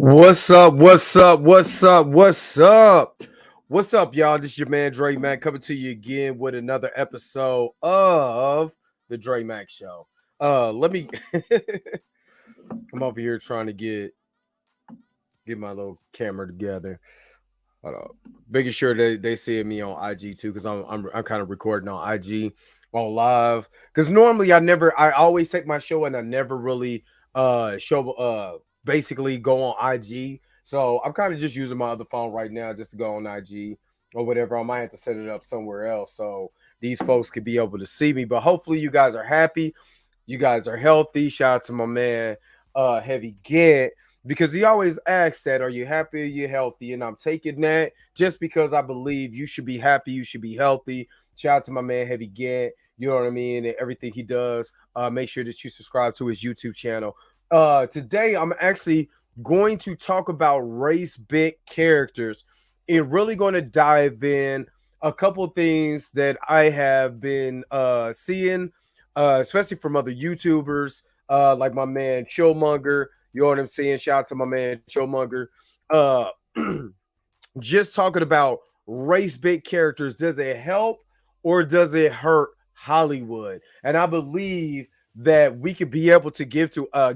What's up? What's up? What's up? What's up? What's up, y'all? This is your man Dre Mac coming to you again with another episode of the Dre Mac Show. Let me I'm over here trying to get my little camera together. Hold up. Making sure they see me on IG too, because I'm kind of recording on IG on live. Because normally I always take my show and I never really show basically go on IG. So I'm kind of just using my other phone right now just to go on IG or whatever. I might have to set it up somewhere else so these folks could be able to see me. But hopefully you guys are happy. You guys are healthy. Shout out to my man Heavy Get, because he always asks that, are you happy, are you healthy? And I'm taking that just because I believe you should be happy, you should be healthy. Shout out to my man Heavy Get, you know what I mean, and everything he does. Make sure that you subscribe to his YouTube channel. Today I'm actually going to talk about race bit characters and really going to dive in a couple things that I have been seeing, especially from other YouTubers, like my man Chillmonger. You know what I'm saying? Shout out to my man Chillmonger. Uh, just talking about race bait characters. Does it help or does it hurt Hollywood? And I believe that we could be able to get to a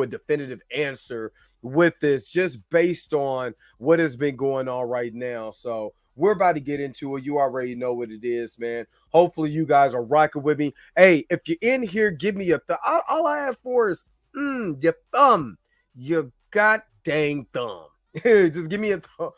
definitive answer with this, just based on what has been going on right now. So we're about to get into it. You already know what it is, man. Hopefully you guys are rocking with me. Hey, if you're in here, give me a all I have for is your thumb. Your god dang thumb. Just give me a thumb.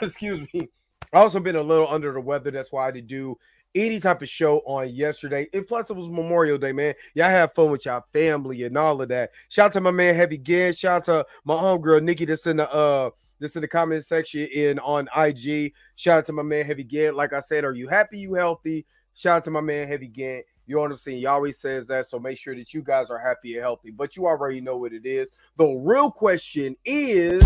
Excuse me. I also been a little under the weather. That's why I didn't do any type of show on yesterday. And plus, it was Memorial Day, man. Y'all have fun with y'all family and all of that. Shout out to my man Heavy Gan. Shout out to my homegirl Nikki that's in the comment section in on IG. Shout out to my man Heavy Gan. Like I said, are you happy? You healthy? Shout out to my man Heavy Gan. You know what I'm saying? He always says that, so make sure that you guys are happy and healthy. But you already know what it is. The real question is,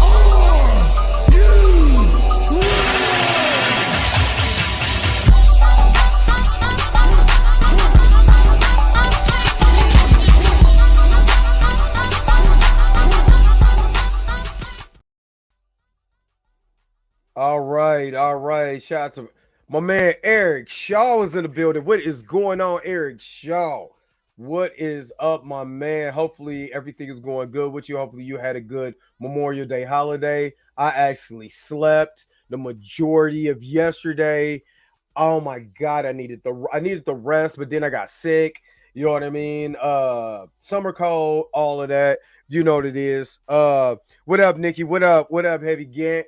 all right, all right. Shout out to my man Eric Shaw is in the building. What is going on, Eric Shaw? What is up, my man? Hopefully everything is going good with you. Hopefully you had a good Memorial Day holiday. I actually slept the majority of yesterday. Oh my god, I needed the rest, but then I got sick. You know what I mean? Summer cold, all of that. You know what it is. What up, Nikki? What up? What up, Heavy Gant?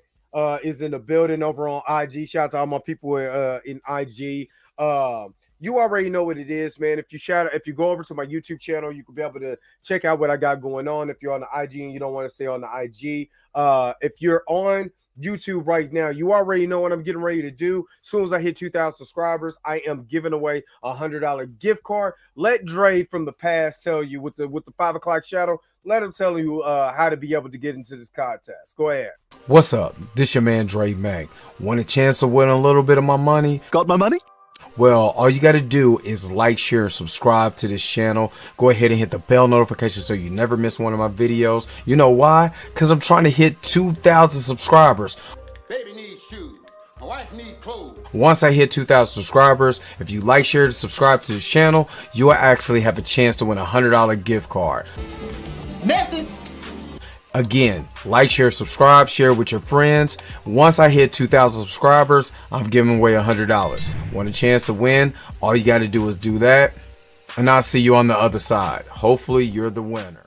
Is in the building over on IG. Shout out to all my people in IG. You already know what it is, man. If you go over to my YouTube channel, you can be able to check out what I got going on. If you're on the IG and you don't want to stay on the IG, if you're on YouTube right now, you already know what I'm getting ready to do. As soon as I hit 2,000 subscribers, I am giving away $100 gift card. Let Dre from the past tell you with the 5 o'clock shadow. Let him tell you how to be able to get into this contest. Go ahead. What's up? This your man Dre Mac. Want a chance to win a little bit of my money? Got my money? Well, all you got to do is like, share, and subscribe to this channel. Go ahead and hit the bell notification so you never miss one of my videos. You know why? Because I'm trying to hit 2,000 subscribers. Baby needs shoes. My wife needs clothes. Once I hit 2,000 subscribers, if you like, share, and subscribe to this channel, you will actually have a chance to win a $100 gift card. Message. Again, like, share, subscribe, share with your friends. Once I hit 2,000 subscribers, I'm giving away $100. Want a chance to win? All you got to do is do that, and I'll see you on the other side. Hopefully, you're the winner.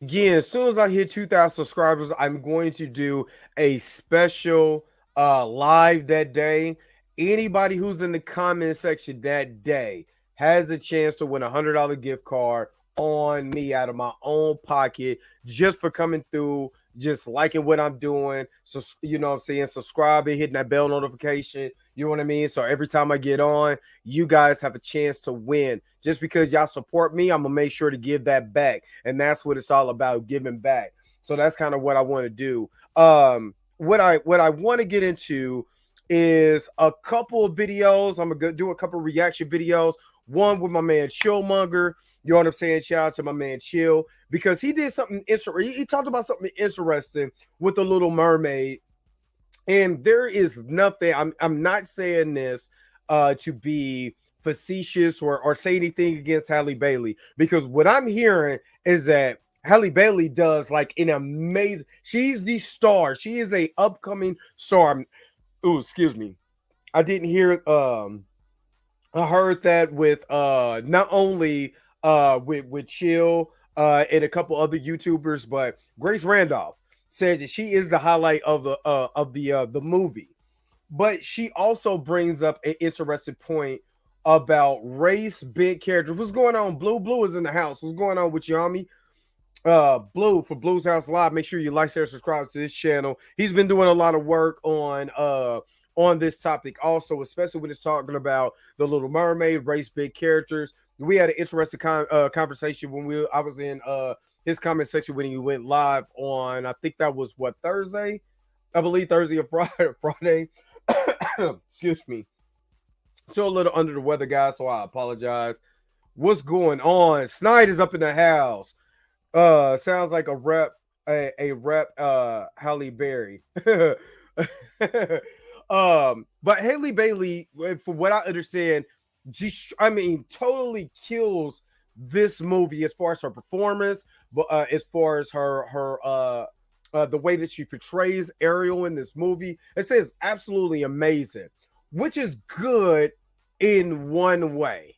Again, as soon as I hit 2,000 subscribers, I'm going to do a special live that day. Anybody who's in the comment section that day has a chance to win a $100 gift card on me out of my own pocket, just for coming through, just liking what I'm doing. So, you know what I'm saying? Subscribing, hitting that bell notification. You know what I mean? So every time I get on, you guys have a chance to win. Just because y'all support me, I'm going to make sure to give that back. And that's what it's all about, giving back. So that's kind of what I want to do. What I want to get into is a couple of videos. I'm gonna do a couple of reaction videos. One with my man Chillmonger. You know what I'm saying? Shout out to my man Chill because he did something interesting. He talked about something interesting with the Little Mermaid. And there is nothing. I'm not saying this to be facetious or say anything against Halle Bailey because what I'm hearing is that Halle Bailey does like an amazing. She's the star. She is a upcoming star. Oh, excuse me. I didn't hear. I heard that with not only with Chill and a couple other YouTubers, but Grace Randolph said that she is the highlight of the movie. But she also brings up an interesting point about race big characters. What's going on? Blue is in the house. What's going on with Yami? Blue for Blue's House Live. Make sure you like, share, subscribe to this channel. He's been doing a lot of work on this topic also, especially when it's talking about the Little Mermaid, race big characters. We had an interesting conversation when I was in his comment section when he went live on, I think that was what, Thursday? I believe Thursday or Friday. Excuse me. Still a little under the weather, guys, so I apologize. What's going on? Snide is up in the house. Sounds like a rep Halle Berry. But Halle Bailey, from what I understand, totally kills this movie as far as her performance, but as far as her the way that she portrays Ariel in this movie. It says absolutely amazing, which is good in one way.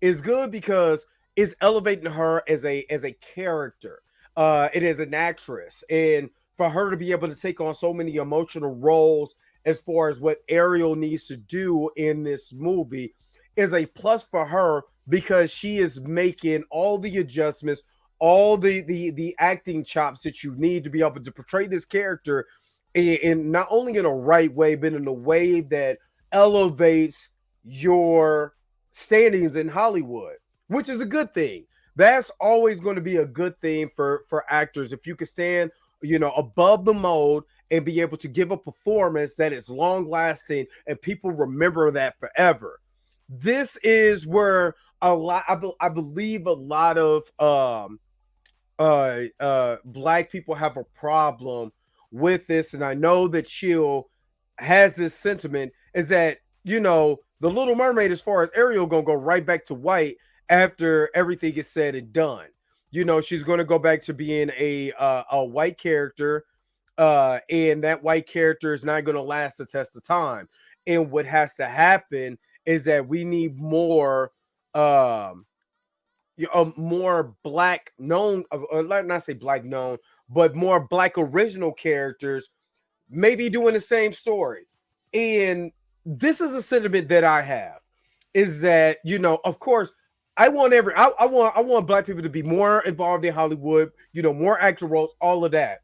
It's good because it's elevating her as a character. It is an actress, and for her to be able to take on so many emotional roles as far as what Ariel needs to do in this movie is a plus for her because she is making all the adjustments, all the acting chops that you need to be able to portray this character in not only in a right way, but in a way that elevates your standings in Hollywood, which is a good thing. That's always going to be a good thing for actors. If you can stand, above the mold and be able to give a performance that is long lasting and people remember that forever. This is where I believe a lot of black people have a problem with this, and I know that Chill has this sentiment is that the Little Mermaid, as far as Ariel, gonna go right back to white after everything is said and done. She's gonna go back to being a white character, and that white character is not gonna last the test of time. And what has to happen is that we need more more black known, not say black known, but more black original characters maybe doing the same story. And this is a sentiment that I have is that, of course, I want black people to be more involved in Hollywood, more actor roles, all of that.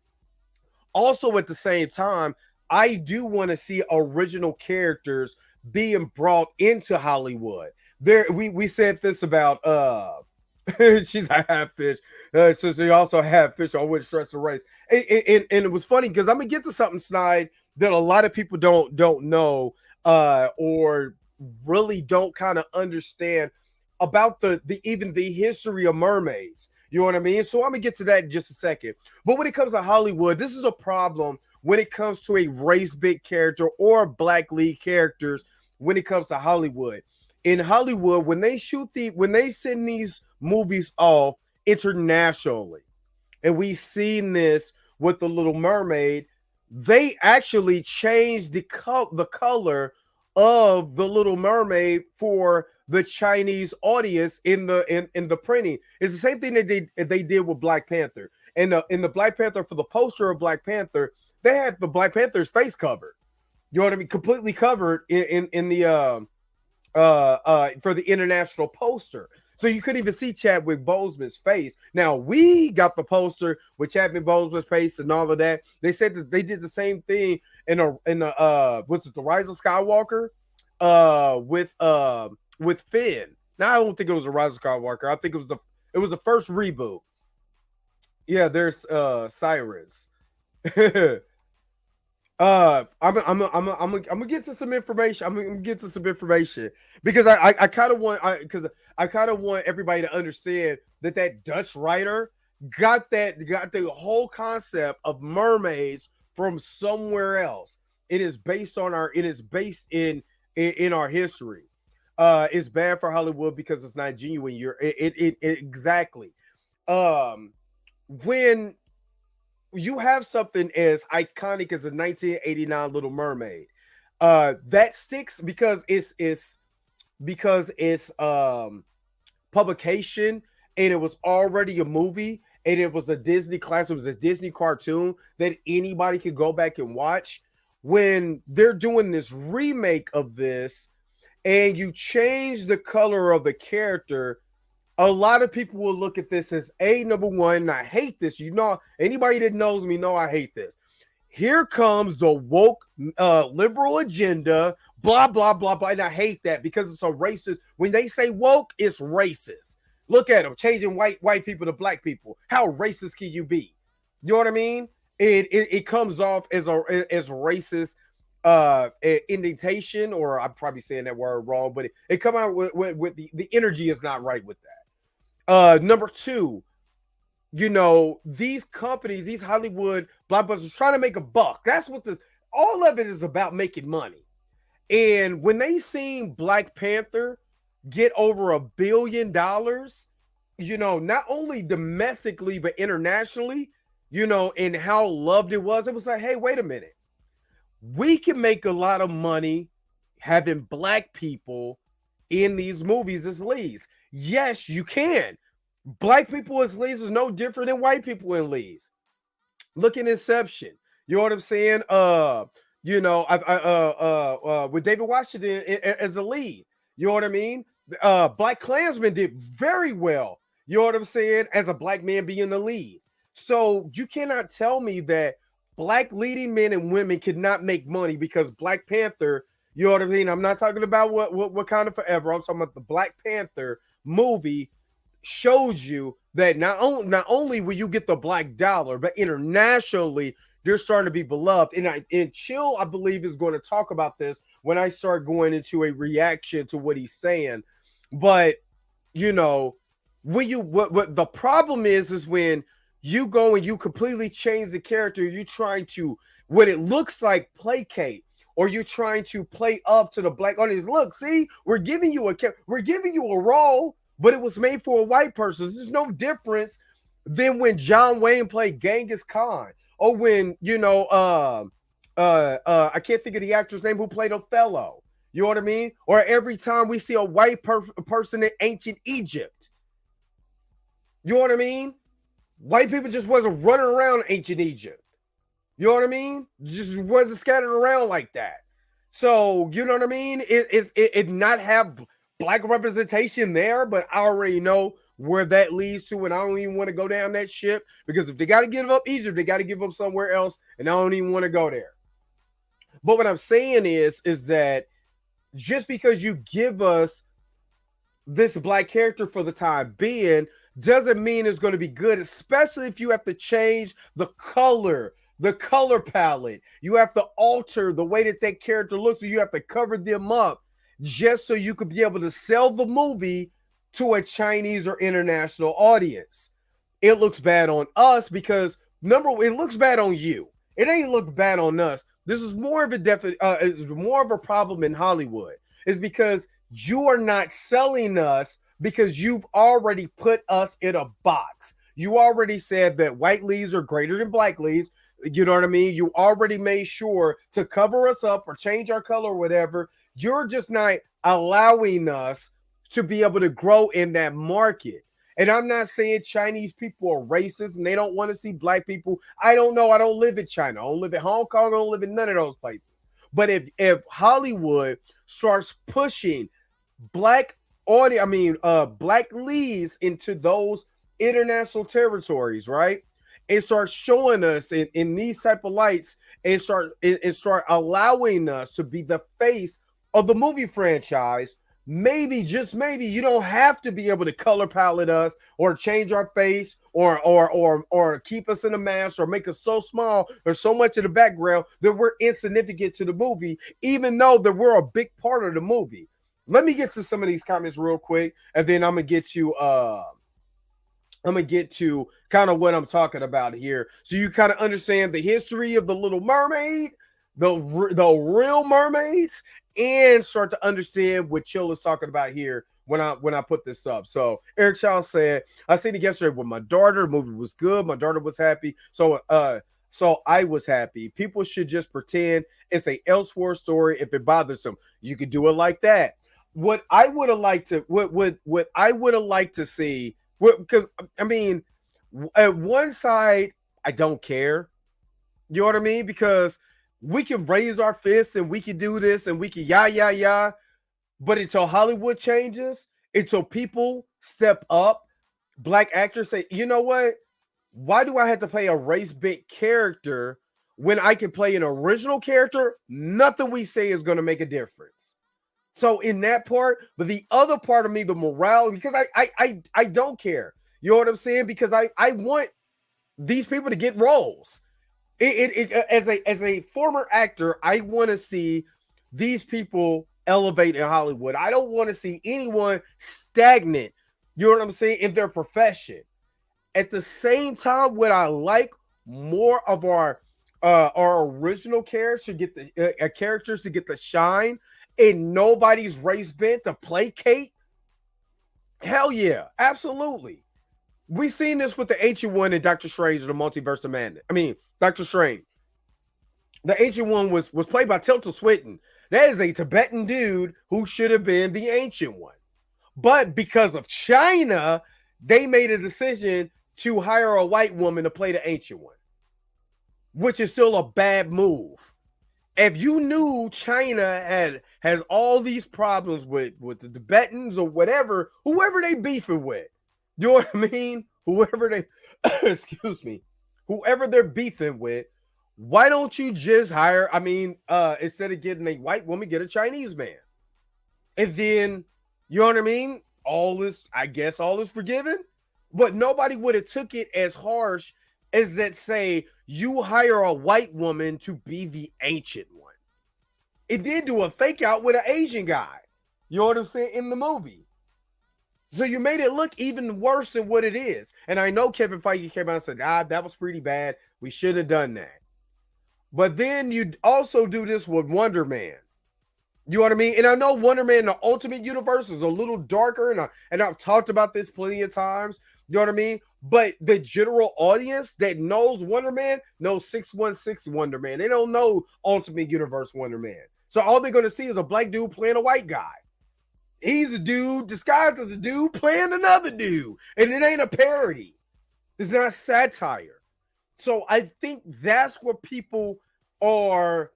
Also, at the same time, I do want to see original characters being brought into Hollywood. We said this about she's a half fish, so she also have fish. I wouldn't stress the race, and it was funny because I'm gonna get to something, Snide, that a lot of people don't know or really don't kind of understand about even the history of mermaids. You know what I mean? So I'm gonna get to that in just a second. But when it comes to Hollywood, this is a problem when it comes to a race big character or black lead characters. When it comes to Hollywood, in Hollywood, when they send these movies off internationally, and we've seen this with the Little Mermaid, they actually changed the color of the Little Mermaid for the Chinese audience in the printing. It's the same thing that they did with Black Panther. And in the Black Panther, for the poster of Black Panther, they had the Black Panther's face covered. You know what I mean? Completely covered in the for the international poster. So you couldn't even see Chadwick Boseman's face. Now we got the poster with Chadwick Boseman's face and all of that. They said that they did the same thing in what's it, The Rise of Skywalker, with Finn. Now I don't think it was The Rise of Skywalker. I think it was the first reboot. Yeah, there's Cyrus. I'm gonna get to some information. I'm gonna get to some information because I kind of want I kind of want everybody to understand that Dutch writer got the whole concept of mermaids from somewhere else. It is based in our history. It's bad for Hollywood because it's not genuine. It exactly. Um, when you have something as iconic as the 1989 Little Mermaid, that sticks because it's publication, and it was already a movie, and it was a Disney classic, it was a Disney cartoon that anybody could go back and watch. When they're doing this remake of this and you change the color of the character, a lot of people will look at this as number one, and I hate this. You know, anybody that knows me know I hate this. Here comes the woke liberal agenda, blah, blah, blah, blah. And I hate that because it's a racist. When they say woke, it's racist. Look at them changing white people to black people. How racist can you be? You know what I mean? It comes off as racist indentation, or I'm probably saying that word wrong, but it come out with the energy is not right with that. Number two, you know, these companies, these Hollywood blockbusters trying to make a buck. That's what all of it is about, making money. And when they seen Black Panther get over $1 billion, you know, not only domestically, but internationally, you know, and how loved it was like, hey, wait a minute. We can make a lot of money having black people in these movies as leads. Yes, you can. Black people as leads is no different than white people in leads. Look at Inception. You know what I'm saying? You know, with David Washington as a lead. You know what I mean? Black Klansman did very well. You know what I'm saying? As a black man being the lead. So you cannot tell me that black leading men and women could not make money because Black Panther, you know what I mean? I'm not talking about what Wakanda Forever. I'm talking about the Black Panther movie shows you that not only will you get the black dollar, but internationally they're starting to be beloved. And Chill, I believe, is going to talk about this when I start going into a reaction to what he's saying. But you know, when you what the problem is when you go and you completely change the character, you're trying to what it looks like placate, or you're trying to play up to the black audience. Look, see, we're giving you a role, but it was made for a white person. There's no difference than when John Wayne played Genghis Khan, or when you know, I can't think of the actor's name who played Othello. You know what I mean? Or every time we see a white person in ancient Egypt. You know what I mean? White people just wasn't running around ancient Egypt. You know what I mean? Just wasn't scattered around like that. So, you know what I mean? It not have black representation there, but I already know where that leads to, and I don't even want to go down that ship, because if they got to give up Egypt, they got to give up somewhere else, and I don't even want to go there. But what I'm saying is that just because you give us this black character for the time being doesn't mean it's going to be good, especially if you have to change the color palette. You have to alter the way that character looks, so you have to cover them up just so you could be able to sell the movie to a Chinese or international audience. It looks bad on us because it looks bad on you. It ain't look bad on us. This is more of a problem in Hollywood. Is because you are not selling us, because you've already put us in a box. You already said that white leads are greater than black leads. You know what I mean? You already made sure to cover us up or change our color or whatever. You're just not allowing us to be able to grow in that market. And I'm not saying Chinese people are racist and they don't want to see black people. I don't know. I don't live in China. I don't live in Hong Kong. I don't live in none of those places. But if Hollywood starts pushing black leads into those international territories, right? And start showing us in these type of lights, and start allowing us to be the face of the movie franchise. Maybe, just maybe, you don't have to be able to color palette us or change our face or keep us in a mask or make us so small or so much in the background that we're insignificant to the movie, even though that we're a big part of the movie. Let me get to some of these comments real quick, and then I'm gonna get to kind of what I'm talking about here, so you kind of understand the history of the Little Mermaid, the real mermaids, and start to understand what Chill is talking about here when I put this up. So Eric Child said, I seen it yesterday with my daughter. The movie was good. My daughter was happy. So I was happy. People should just pretend it's a Elseworld story if it bothers them. You could do it like that. What I would have liked to what I would have liked to see, because I mean, at one side, I don't care. You know what I mean? Because we can raise our fists and we can do this and we can yeah. But until Hollywood changes, until people step up, black actors say, you know what? Why do I have to play a race-bait character when I can play an original character? Nothing we say is going to make a difference. So in that part, but the other part of me, the morale, because I don't care. You know what I'm saying? Because I want these people to get roles. As a former actor, I want to see these people elevate in Hollywood. I don't want to see anyone stagnant, you know what I'm saying, in their profession. At the same time, what I like more of our original characters to get the shine, and nobody's race bent to placate. Hell yeah, absolutely. We seen this with the Ancient One and Doctor Strange of the Multiverse of Madness. I mean, Doctor Strange. The Ancient One was played by Tilda Swinton. That is a Tibetan dude who should have been the Ancient One. But because of China, they made a decision to hire a white woman to play the Ancient One, which is still a bad move. If you knew China has all these problems with the Tibetans or whatever, whoever they beefing with, you know what I mean? Whoever they, excuse me, whoever they're beefing with, why don't you just hire, instead of getting a white woman, get a Chinese man? And then, you know what I mean? All is forgiven. But nobody would have took it as harsh as that say you hire a white woman to be the Ancient One. It did do a fake out with an Asian guy. You know what I'm saying? In the movie. So you made it look even worse than what it is. And I know Kevin Feige came out and said, that was pretty bad. We should have done that. But then you also do this with Wonder Man. You know what I mean? And I know Wonder Man in the Ultimate Universe is a little darker, and I've talked about this plenty of times. You know what I mean? But the general audience that knows Wonder Man knows 616 Wonder Man. They don't know Ultimate Universe Wonder Man. So all they're going to see is a black dude playing a white guy. He's a dude disguised as a dude playing another dude. And it ain't a parody. It's not satire. So I think that's where people are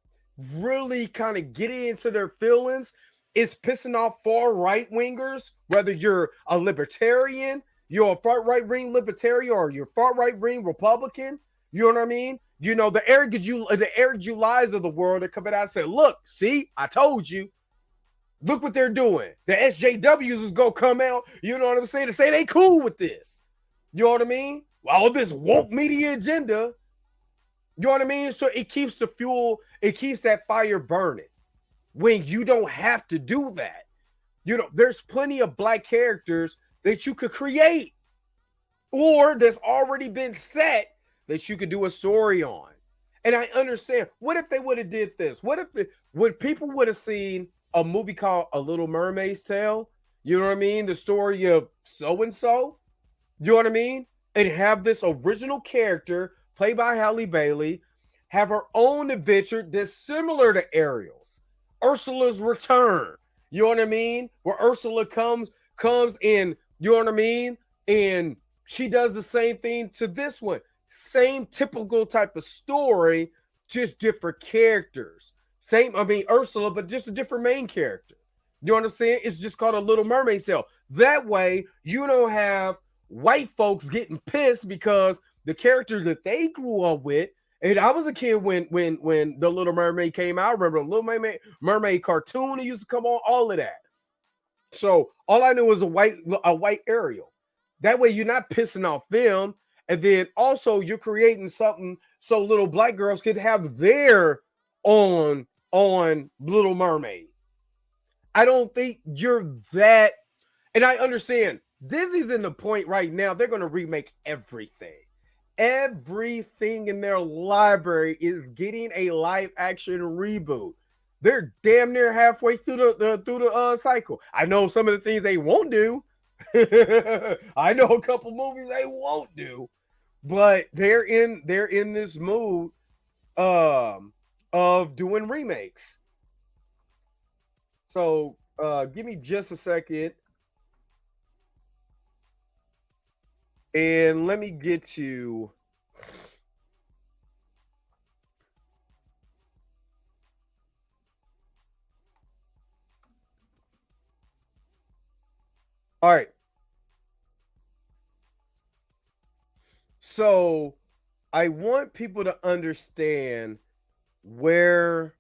really kind of getting into their feelings. It's pissing off far right wingers, whether you're a libertarian, you're a far right wing libertarian, or you're far right wing Republican. You know what I mean? You know, the Eric Julys of the world are coming out and say, look, see, I told you. Look what they're doing. The SJWs is going to come out, you know what I'm saying, to say they cool with this. You know what I mean? All this woke media agenda. You know what I mean? So it keeps the fuel, it keeps that fire burning when you don't have to do that. You know, there's plenty of black characters that you could create or that's already been set that you could do a story on. And I understand. What if they would have did this? What if people would have seen a movie called A Little Mermaid's Tale? You know what I mean? The story of so-and-so. You know what I mean? And have this original character played by Halle Bailey, have her own adventure that's similar to Ariel's. Ursula's Return. You know what I mean? Where Ursula comes in, you know what I mean? And she does the same thing to this one. Same typical type of story, just different characters. Ursula, but just a different main character. You know what I'm saying? It's just called A Little Mermaid's Tale. That way, you don't have white folks getting pissed because the character that they grew up with, and I was a kid when The Little Mermaid came out. I remember the Little Mermaid cartoon that used to come on, all of that. So all I knew was a white Ariel. That way you're not pissing off them. And then also you're creating something so little black girls could have their own on Little Mermaid. I don't think you're that. And I understand Disney's in the point right now, they're going to remake everything. Everything in their library is getting a live action reboot. They're damn near halfway through the cycle. I know some of the things they won't do. I know a couple movies they won't do, but they're in this mood of doing remakes. So give me just a second. And let me get to all right. So I want people to understand where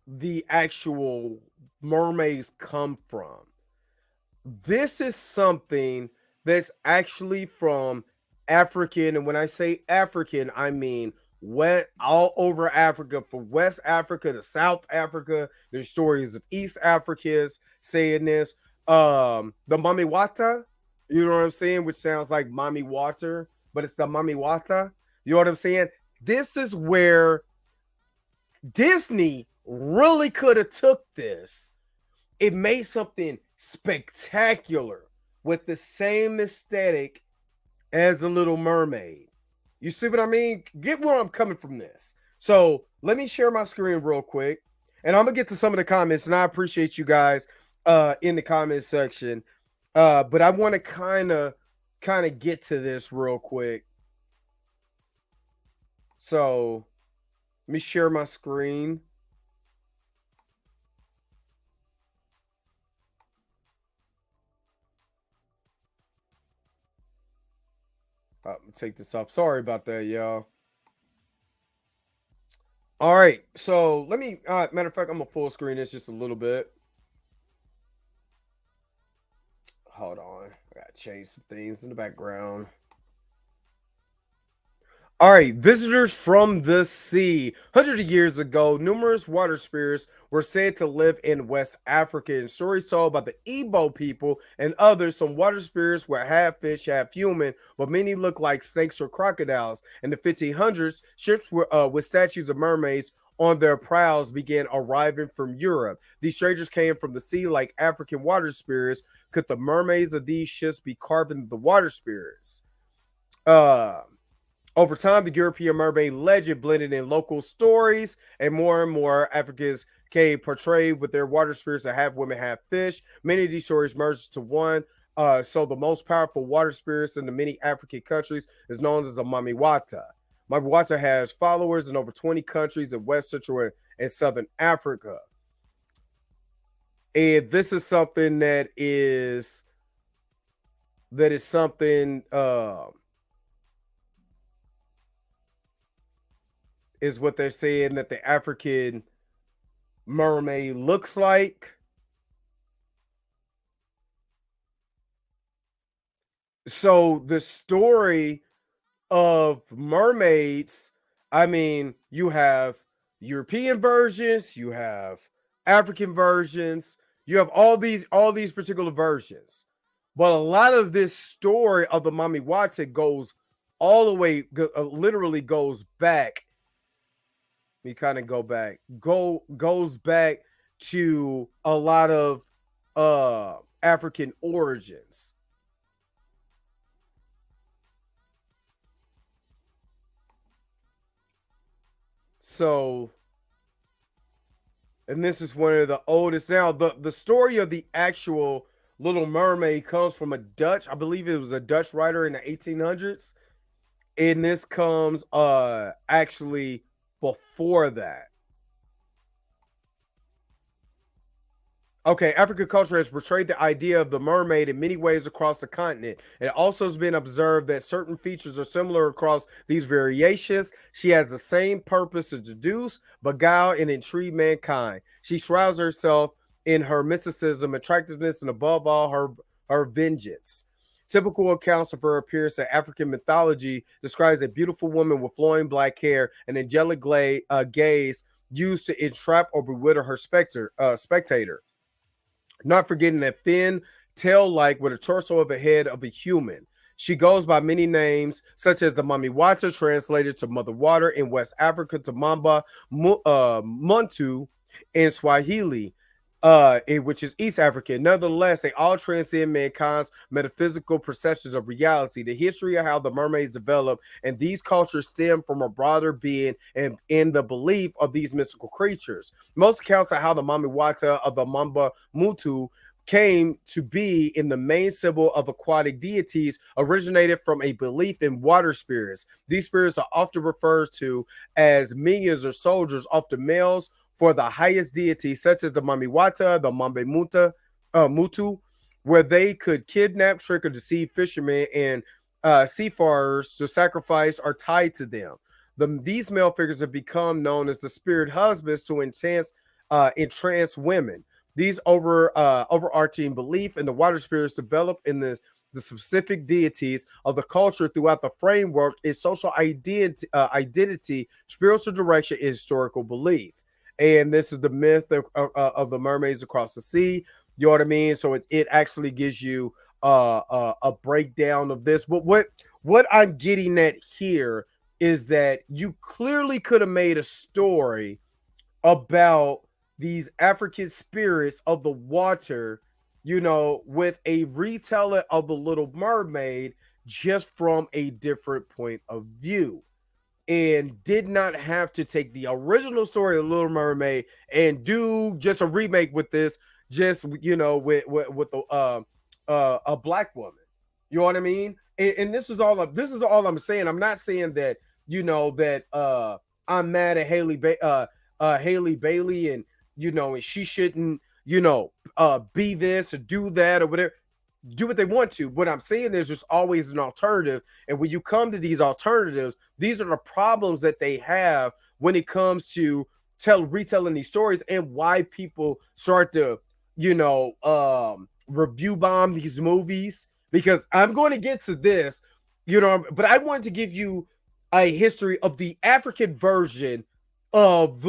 the actual mermaids come from. This is something that's actually from African, and when I say African, I mean all over Africa, from West Africa to South Africa. There's stories of East Africans saying this. The Mami Wata, you know what I'm saying, which sounds like mommy water, but it's the Mami Wata. You know what I'm saying? This is where Disney really could have took this. It made something spectacular with the same aesthetic as The Little Mermaid. You see what I mean? Get where I'm coming from this. So let me share my screen real quick, and I'm gonna get to some of the comments, and I appreciate you guys in the comment section. But I want to kind of get to this real quick. So let me share my screen. I'm gonna take this off. Sorry about that, y'all. All right, so let me. Matter of fact, I'm gonna full screen this just a little bit. Hold on, I gotta change some things in the background. All right, visitors from the sea. Hundreds of years ago, numerous water spirits were said to live in West Africa. And stories told about the Igbo people and others. Some water spirits were half fish, half human, but many looked like snakes or crocodiles. In the 1500s, ships with statues of mermaids on their prows began arriving from Europe. These strangers came from the sea like African water spirits. Could the mermaids of these ships be carving the water spirits? Over time, the European mermaid legend blended in local stories, and more Africans came portrayed with their water spirits as half women, half fish. Many of these stories merged to one. So the most powerful water spirits in the many African countries is known as a Mami Wata. Mami Wata has followers in over 20 countries in West Central and Southern Africa. And this is something that is something is what they're saying that the African mermaid looks like. So the story of mermaids, I mean, you have European versions, you have African versions, you have all these particular versions. But a lot of this story of the Mami Wata goes all the way, literally goes back. We kind of goes back to a lot of African origins. So, and this is one of the oldest. Now, the story of the actual Little Mermaid comes from a Dutch, I believe it was a Dutch writer in the 1800s. And this comes actually before that. Okay, African culture has portrayed the idea of the mermaid in many ways across the continent. It also has been observed that certain features are similar across these variations. She has the same purpose to seduce, beguile, and intrigue mankind. She shrouds herself in her mysticism, attractiveness, and above all, her vengeance. Typical accounts of her appearance in African mythology describes a beautiful woman with flowing black hair and angelic gaze used to entrap or bewilder her spectator. Not forgetting that thin, tail-like with a torso of a head of a human. She goes by many names, such as the Mami Wata, translated to Mother Water in West Africa, to Mamba Muntu in Swahili, which is East African. Nevertheless, they all transcend mankind's metaphysical perceptions of reality. The history of how the mermaids developed and these cultures stem from a broader being and in the belief of these mystical creatures. Most accounts of how the Mami Wata of the Mamba Mutu came to be in the main symbol of aquatic deities originated from a belief in water spirits. These spirits are often referred to as minions or soldiers, often males, for the highest deities, such as the Mami Wata, the Mambe Mutu, where they could kidnap, trick, or deceive fishermen and seafarers to sacrifice are tied to them. These male figures have become known as the spirit husbands to entrance women. These overarching belief in the water spirits develop in the specific deities of the culture throughout the framework is social identity, spiritual direction, and historical belief. And this is the myth of the mermaids across the sea. You know what I mean? So it actually gives you a breakdown of this. But what I'm getting at here is that you clearly could have made a story about these African spirits of the water, you know, with a retelling of the Little Mermaid just from a different point of view, and did not have to take the original story of Little Mermaid and do just a remake with this, just, you know, with a black woman. You know what I mean? And this is all I'm saying. I'm not saying that, you know, that I'm mad at Haley Bailey and, you know, and she shouldn't, you know, be this or do that or whatever. Do what they want to. What I'm saying is there's always an alternative. And when you come to these alternatives, these are the problems that they have when it comes to retelling these stories, and why people start to, you know, review bomb these movies. Because I'm going to get to this, you know, but I wanted to give you a history of the African version of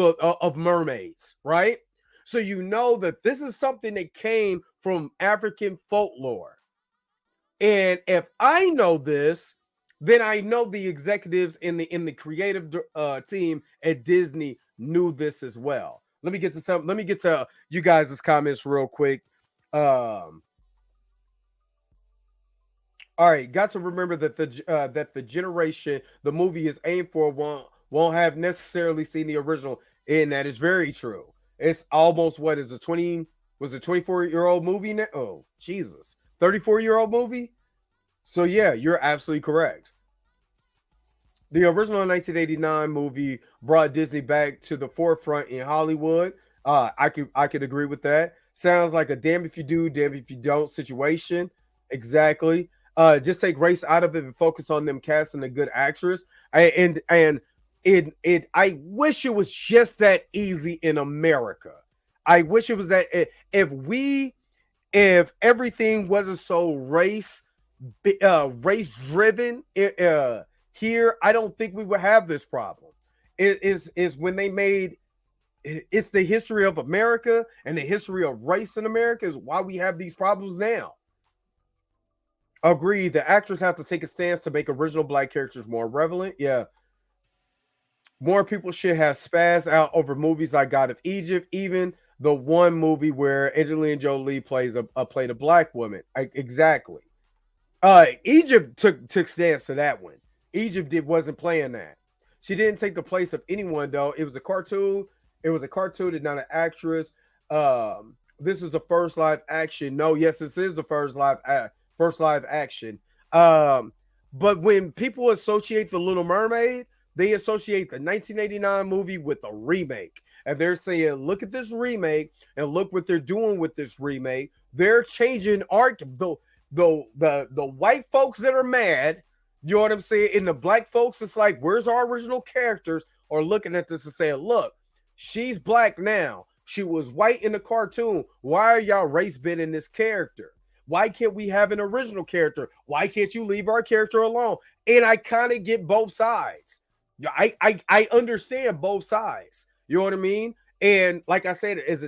mermaids, right? So you know that this is something that came from African folklore. And if I know this, then I know the executives in the creative team at Disney knew this as well. Let me get to you guys' comments real quick. All right, got to remember that the generation the movie is aimed for won't have necessarily seen the original, and that is very true. It's almost, what is a 24-year-old movie now? Oh, Jesus. 34-year-old movie? So yeah, you're absolutely correct. The original 1989 movie brought Disney back to the forefront in Hollywood. I could agree with that. Sounds like a damn if you do, damn if you don't situation. Exactly. Just take race out of it and focus on them casting a good actress. I wish it was just that easy in America. I wish it was that if everything wasn't so race driven here, I don't think we would have this problem. It is when they made it's the history of America and the history of race in America is why we have these problems now. Agreed. The actors have to take a stance to make original black characters more relevant. Yeah. More people should have spazzed out over movies like God of Egypt, even the one movie where Angelina Jolie played a black woman. Exactly. Egypt took stance to that one. Egypt wasn't playing that. She didn't take the place of anyone, though. It was a cartoon. It was a cartoon and not an actress. This is the first live action. No, yes, this is the first live action. But when people associate The Little Mermaid, they associate the 1989 movie with a remake. And they're saying, look at this remake and look what they're doing with this remake. They're changing art. The white folks that are mad, you know what I'm saying? And the black folks, it's like, where's our original characters? Or looking at this and saying, look, she's black now. She was white in the cartoon. Why are y'all race bending this character? Why can't we have an original character? Why can't you leave our character alone? And I kind of get both sides. Yeah, I understand both sides. You know what I mean? And like I said, as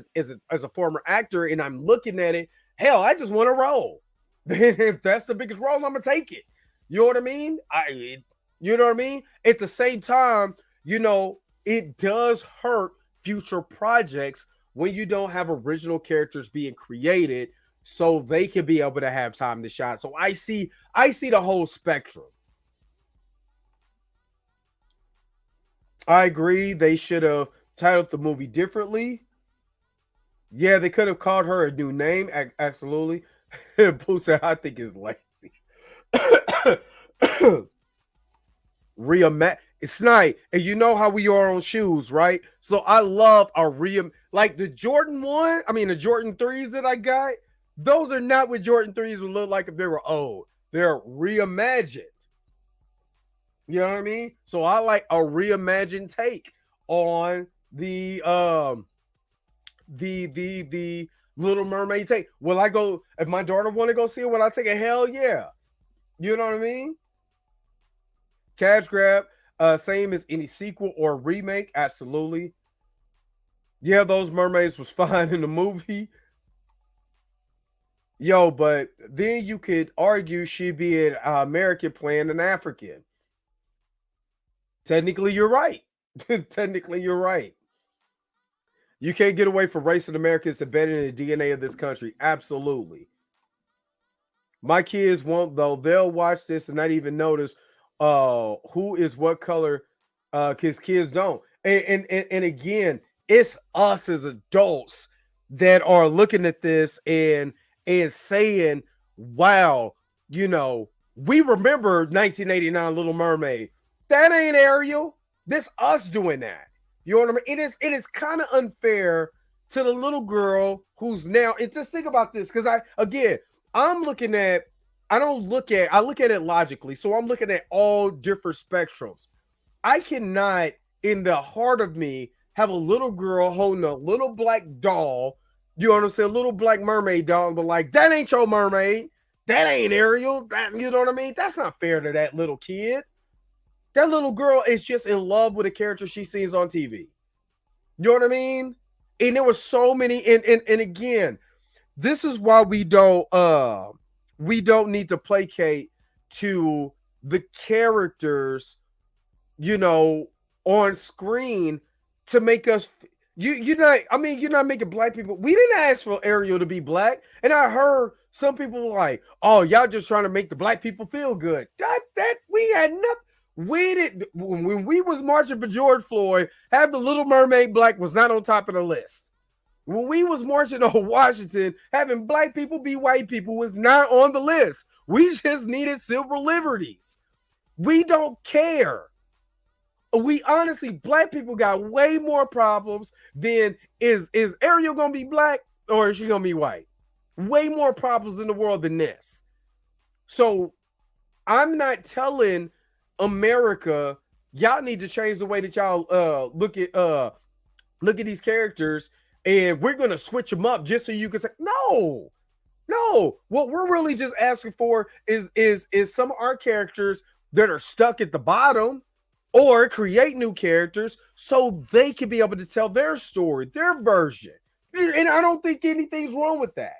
a former actor, and I'm looking at it, hell, I just want to roll. If that's the biggest role, I'm gonna take it. You know what I mean? You know what I mean? At the same time, you know, it does hurt future projects when you don't have original characters being created so they can be able to have time to shine. So I see the whole spectrum. I agree. They should have titled the movie differently. Yeah, they could have called her a new name. Absolutely. Pooh said, I think it's lazy. Snipe, and you know how we are on shoes, right? So I love a like the Jordan 1, I mean the Jordan 3s that I got. Those are not what Jordan 3s would look like if they were old. They're reimagined. You know what I mean? So I like a reimagined take on the Little Mermaid take. Will I go if my daughter want to go see it? Will I take a hell yeah? You know what I mean? Cash grab, same as any sequel or remake. Absolutely. Yeah, those mermaids was fine in the movie. Yo, but then you could argue she'd be an American playing an African. Technically, you're right. Technically, you're right. You can't get away from racist Americans embedded in the DNA of this country. Absolutely. My kids won't, though. They'll watch this and not even notice who is what color, because kids don't. And again, it's us as adults that are looking at this and saying, wow, you know, we remember 1989 Little Mermaid. That ain't Ariel. This us doing that. You know what I mean? It is kind of unfair to the little girl who's now, and just think about this, because I look at it logically. So I'm looking at all different spectrums. I cannot, in the heart of me, have a little girl holding a little black doll, you know what I'm saying, a little black mermaid doll, and be like, that ain't your mermaid. That ain't Ariel. That, you know what I mean? That's not fair to that little kid. That little girl is just in love with a character she sees on TV. You know what I mean? And there were so many, and again, this is why we don't need to placate to the characters, you know, on screen to make us you're not making black people. We didn't ask for Ariel to be black. And I heard some people like, oh, y'all just trying to make the black people feel good. That we had nothing. We did when we was marching for George Floyd, have the Little Mermaid black was not on top of the list. When we was marching on Washington, having black people be white people was not on the list. We just needed civil liberties. We don't care. We honestly, black people got way more problems than is Ariel gonna be black or is she gonna be white? Way more problems in the world than this. So I'm not telling America, y'all need to change the way that y'all look at these characters, and we're gonna switch them up just so you can say no. What we're really just asking for is some of our characters that are stuck at the bottom, or create new characters so they can be able to tell their story, their version. And I don't think anything's wrong with that.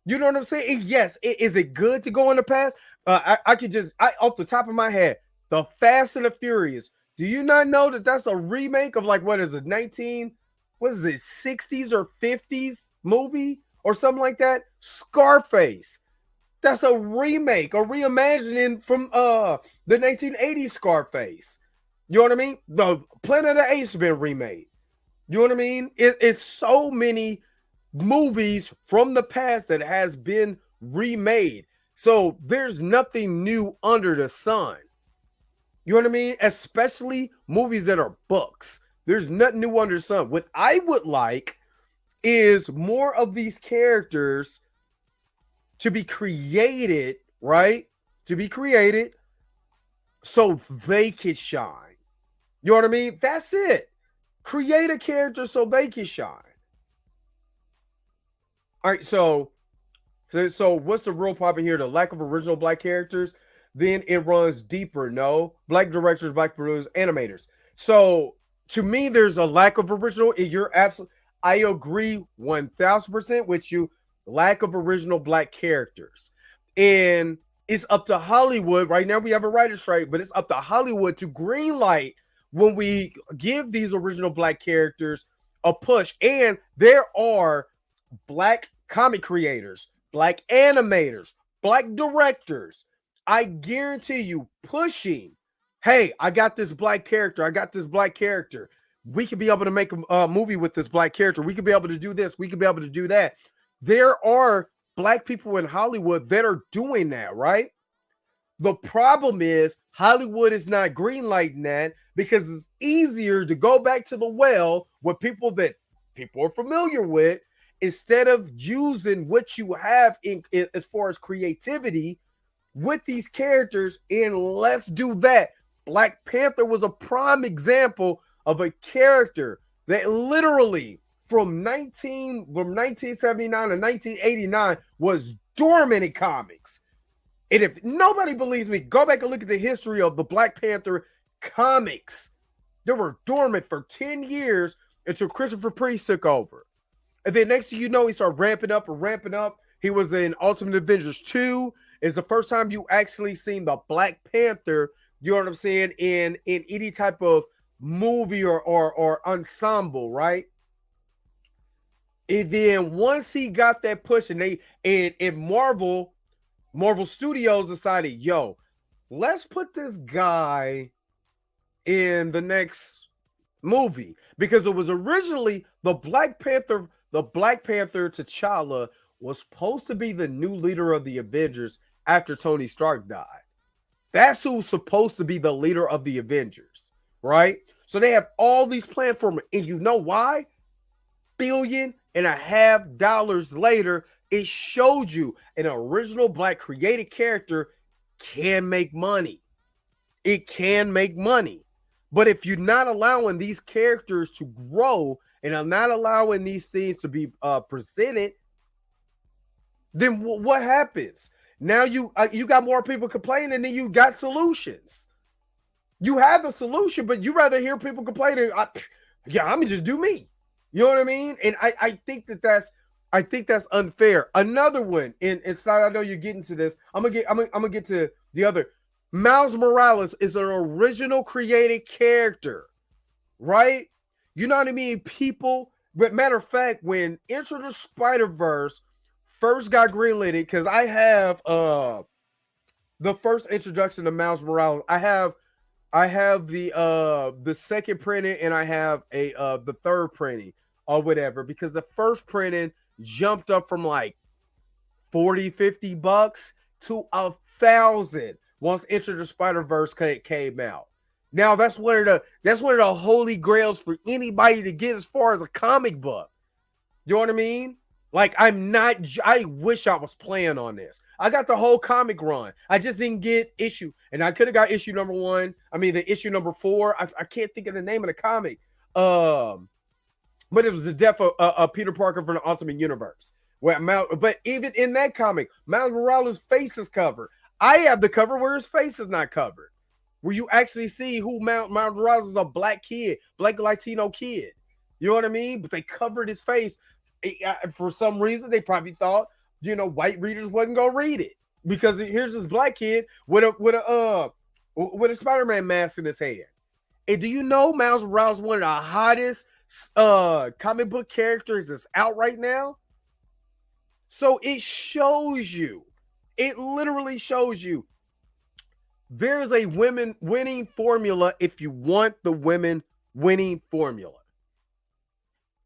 You know what I'm saying? And yes, is it good to go in the past? I could just off the top of my head, The Fast and the Furious. Do you not know that that's a remake of, like, what is it, 60s or 50s movie or something like that? Scarface. That's a remake, a reimagining from the 1980s Scarface. You know what I mean? The Planet of the Apes has been remade. You know what I mean? It's so many movies from the past that has been remade. So there's nothing new under the sun. You know what I mean? Especially movies that are books. There's nothing new under the sun. What I would like is more of these characters to be created, right? To be created so they can shine. You know what I mean? That's it. Create a character so they can shine. All right, so So what's the real problem here? The lack of original black characters. Then it runs deeper. No, black directors, black producers, animators. So to me, there's a lack of original. And you're absolutely. I agree 1,000% with you. Lack of original black characters, and it's up to Hollywood. Right now, we have a writer's strike, but it's up to Hollywood to greenlight when we give these original black characters a push. And there are black comic creators, black animators, black directors. I guarantee you pushing, hey, I got this black character. I got this black character. We could be able to make a movie with this black character. We could be able to do this. We could be able to do that. There are black people in Hollywood that are doing that, right? The problem is Hollywood is not greenlighting that because it's easier to go back to the well with people that people are familiar with instead of using what you have in as far as creativity with these characters. And let's do that. Black Panther was a prime example of a character that literally from 1979 to 1989 was dormant in comics. And if nobody believes me, go back and look at the history of the Black Panther comics. They were dormant for 10 years until Christopher Priest took over. And then next thing you know, he started ramping up and ramping up. He was in Ultimate Avengers 2. It's the first time you actually seen the Black Panther, you know what I'm saying, in any type of movie or ensemble, right? And then once he got that push, and Marvel Studios decided, yo, let's put this guy in the next movie, because it was originally the Black Panther T'Challa was supposed to be the new leader of the Avengers after Tony Stark died. That's who's supposed to be the leader of the Avengers, right? So they have all these plans for him, and you know why? $1.5 billion later, it showed you an original black created character can make money. It can make money. But if you're not allowing these characters to grow and are not allowing these things to be presented, then what happens? Now you got more people complaining than you got solutions. You have the solution, but you rather hear people complaining. I'm gonna just do me. You know what I mean? And I think that's unfair. Another one, and I know you're getting to this. I'm gonna get to the other. Miles Morales is an original created character, right? You know what I mean? People, but matter of fact, when Into the Spider-Verse first got greenlit, because I have the first introduction to Miles Morales. I have the second printing, and I have the third printing or whatever, because the first printing jumped up from like $40-$50 to $1,000 once Into the Spider-Verse came out. Now that's one of the holy grails for anybody to get as far as a comic book. You know what I mean? Like, I wish I was playing on this. I got the whole comic run. I just didn't get issue. And I could have got issue number 1. I mean, the issue number 4. I can't think of the name of the comic. But it was the death of Peter Parker from the Ultimate Universe. But even in that comic, Miles Morales' face is covered. I have the cover where his face is not covered, where you actually see who Miles Morales is, a black kid, black Latino kid. You know what I mean? But they covered his face. For some reason, they probably thought, white readers wasn't gonna read it, because here's this black kid with a Spider-Man mask in his hand. And do you know Miles Morales is one of the hottest comic book characters that's out right now? So it shows you, it literally shows you, there is a women winning formula if you want the women winning formula.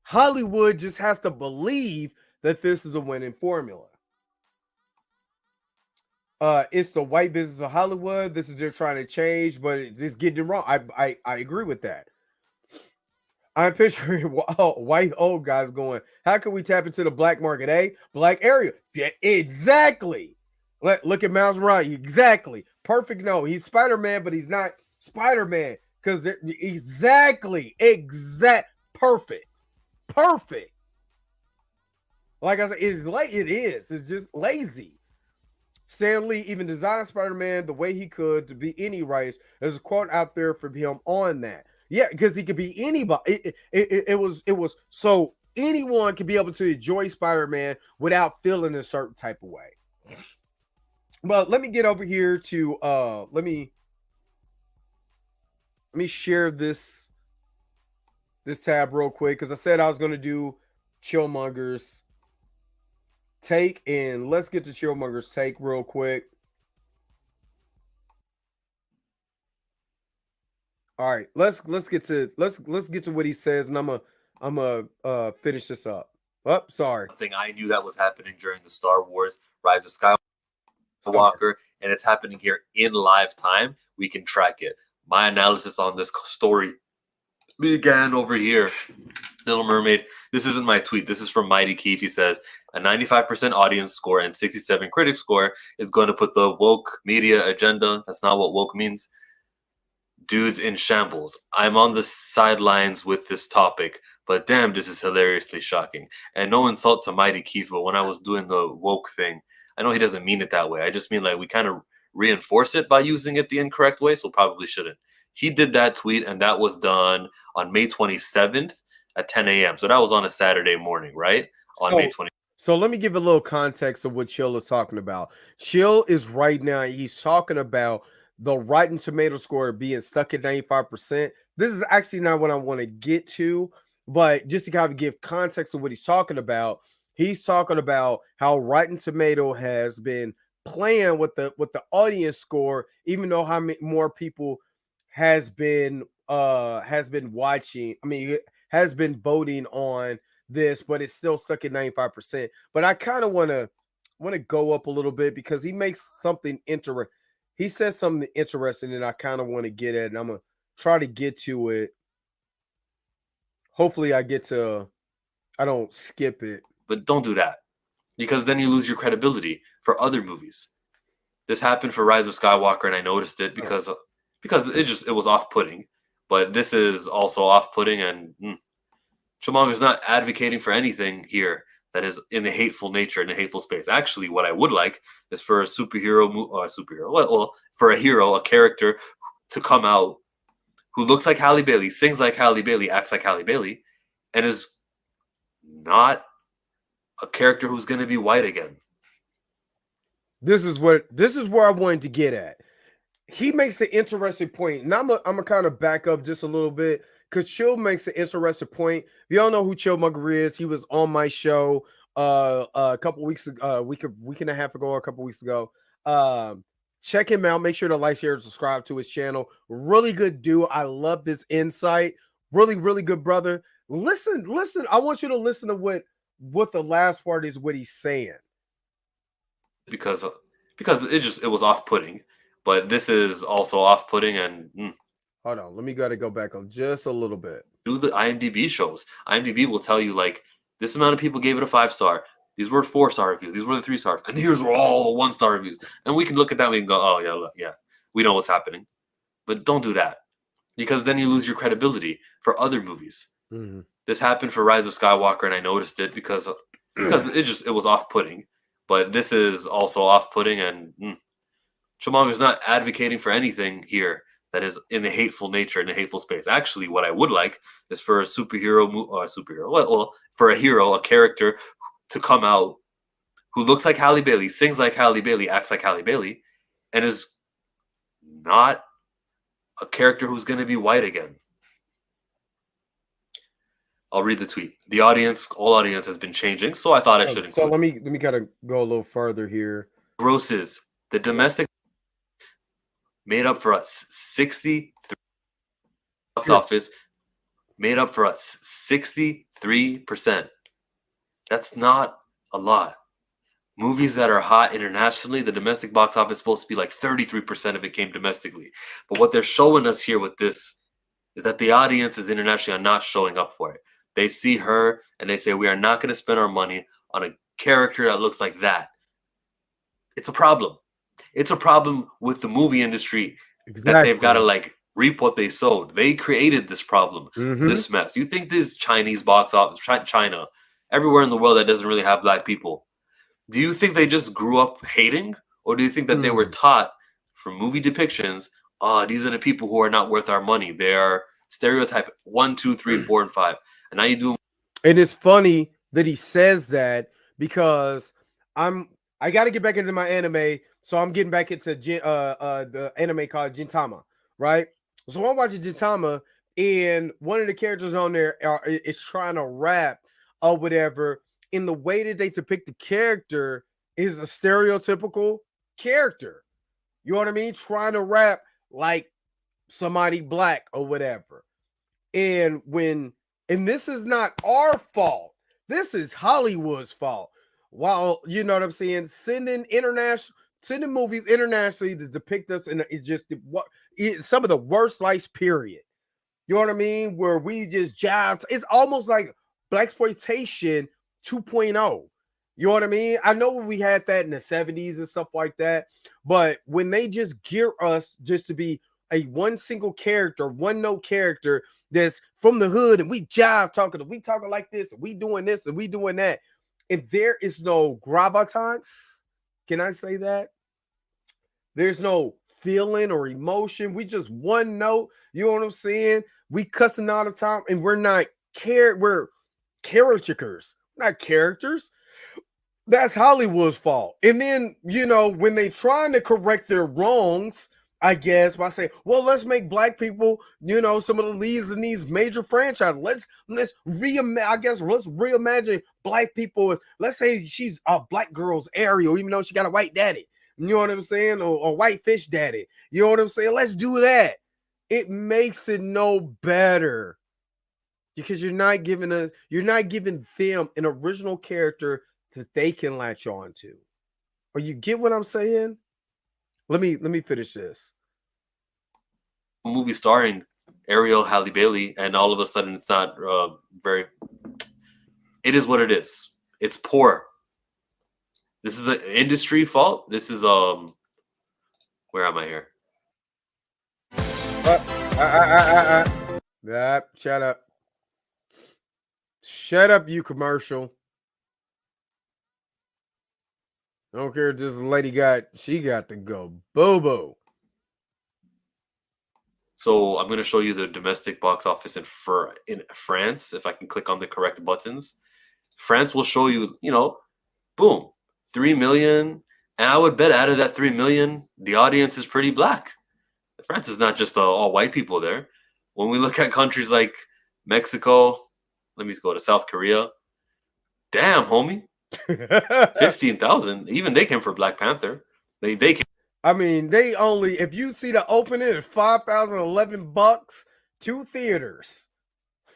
Hollywood just has to believe that this is a winning formula. It's the white business of Hollywood. This is they're trying to change, but it's getting it wrong. I agree with that. I'm picturing white old guys going, how can we tap into the black market? Black area. Yeah, exactly. Look at Miles Morales. Exactly. Perfect. No, he's Spider-Man, but he's not Spider-Man. Because exact. Perfect. Like I said, it's like it is. It's just lazy. Stan Lee even designed Spider-Man the way he could to be any race. There's a quote out there from him on that. Yeah, because he could be anybody. It was so anyone could be able to enjoy Spider-Man without feeling a certain type of way. But let me get over here to let me share this tab real quick because I said I was gonna do Chillmonger's take, and let's get to Chillmonger's take real quick. All right, let's get to what he says, and I'm gonna finish this up. Oh, sorry. Something I knew that was happening during the Star Wars Rise of Skywalker, and it's happening here in live time. We can track it. My analysis on this story began over here. Little Mermaid. This isn't my tweet. This is from Mighty Keith. He says a 95% audience score and 67 critic score is going to put the woke media agenda. That's not what woke means. Dudes in shambles. I'm on the sidelines with this topic, but damn, this is hilariously shocking. And no insult to Mighty Keith, but when I was doing the woke thing, I know he doesn't mean it that way. I just mean like we kind of reinforce it by using it the incorrect way, so probably shouldn't. He did that tweet, and that was done on May 27th at 10 a.m. So that was on a Saturday morning, right? On May 20th. So let me give a little context of what Chill is talking about. Chill is right now, he's talking about the Rotten Tomato score being stuck at 95%. This is actually not what I want to get to, but just to kind of give context of what he's talking about, he's talking about how Rotten Tomato has been playing with the audience score, even though how many more people has been watching. I mean, has been voting on this, but it's still stuck at 95%. But I kind of want to go up a little bit because he makes something interesting. He says something interesting, and I kind of want to get at, and I'm gonna try to get to it. Hopefully, I don't skip it. But don't do that, because then you lose your credibility for other movies. This happened for Rise of Skywalker, and I noticed it because it was off-putting. But this is also off-putting, and Chillmonger's not advocating for anything here that is in the hateful nature, in the hateful space. Actually, what I would like is for a for a hero, a character to come out who looks like Halle Bailey, sings like Halle Bailey, acts like Halle Bailey, and is not a character who's going to be white again. This is where I wanted to get at. He makes an interesting point, and I'm gonna kind of back up just a little bit because Chill makes an interesting point. If y'all know who Chillmonger is, he was on my show a couple weeks ago, week and a half ago, or a couple weeks ago. Check him out. Make sure to like, share, and subscribe to his channel. Really good dude. I love this insight. Really, really good brother. Listen. I want you to listen to what the last part is, what he's saying. Because it was off-putting. But this is also off-putting, and hold on, let me go back on just a little bit. Do the IMDb shows. IMDb will tell you like this amount of people gave it a 5-star. These were 4-star reviews. These were the 3-star, and here's were all the 1-star reviews. And we can look at that and we can go, oh yeah, look, yeah, we know what's happening. But don't do that, because then you lose your credibility for other movies. Mm-hmm. This happened for Rise of Skywalker, and I noticed it because it was off-putting. But this is also off-putting, and Chillmonger's not advocating for anything here that is in the hateful nature, in the hateful space. Actually, what I would like is for a for a hero, a character to come out who looks like Halle Bailey, sings like Halle Bailey, acts like Halle Bailey, and is not a character who's going to be white again. I'll read the tweet. All audience has been changing, so I thought I should include. So let me kind of go a little further here. Grosses. The domestic made up for us 63 box office, made up for us 63%. That's not a lot. Movies that are hot internationally, the domestic box office is supposed to be like 33% of it came domestically. But what they're showing us here with this is that the audiences internationally are not showing up for it. They see her and they say, we are not going to spend our money on a character that looks like that. It's a problem. It's a problem with the movie industry that they've got to like reap what they sowed. They created this problem, this mess. You think this Chinese box office, China everywhere in the world that doesn't really have black people. Do you think they just grew up hating, or do you think that they were taught from movie depictions? These are the people who are not worth our money. They are stereotype 1, 2, 3, 4, and 5. And now you do. And it's funny that he says that because I got to get back into my anime, so I'm getting back into the anime called Gintama, right? So I'm watching Gintama, and one of the characters on there is trying to rap or whatever. In the way that they depict the character is a stereotypical character. You know what I mean? Trying to rap like somebody black or whatever. And this is not our fault. This is Hollywood's fault. While, you know what I'm saying, sending movies internationally to depict us in some of the worst lights, period. You know what I mean? Where we just jive. It's almost like blaxploitation 2.0. You know what I mean? I know we had that in the 70s and stuff like that, but when they just gear us just to be a one single character, one note character that's from the hood, and we talking like this, and we doing this, and we doing that, and there is no gravitas. Can I say that? There's no feeling or emotion. We just one note. You know what I'm saying? We cussing all the time, and we're caricatures, not characters. That's Hollywood's fault. And then, you know, when they trying to correct their wrongs, I guess, by saying, well, let's make black people, you know, some of the leads in these major franchises. Let's reimagine black people. Let's say she's a black girl's Ariel, even though she got a white daddy. You know what I'm saying? Or white fish daddy. You know what I'm saying? Let's do that. It makes it no better. Because you're not giving them an original character that they can latch on to. Or you get what I'm saying? Let me finish this. A movie starring Ariel Halle Bailey, and all of a sudden it's not very. It is what it is. It's poor. This is an industry fault. This is Where am I here? Shut up. Shut up, you commercial. I don't care if this lady got to go. Boo-boo. So I'm going to show you the domestic box office in France. If I can click on the correct buttons, France will show you, you know, boom, 3 million. And I would bet out of that 3 million, the audience is pretty black. France is not just all white people there. When we look at countries like Mexico, let me go to South Korea. Damn, homie. 15,000. Even they came for Black Panther. They came. I mean, they only, if you see the opening at $5,011, 2 theaters.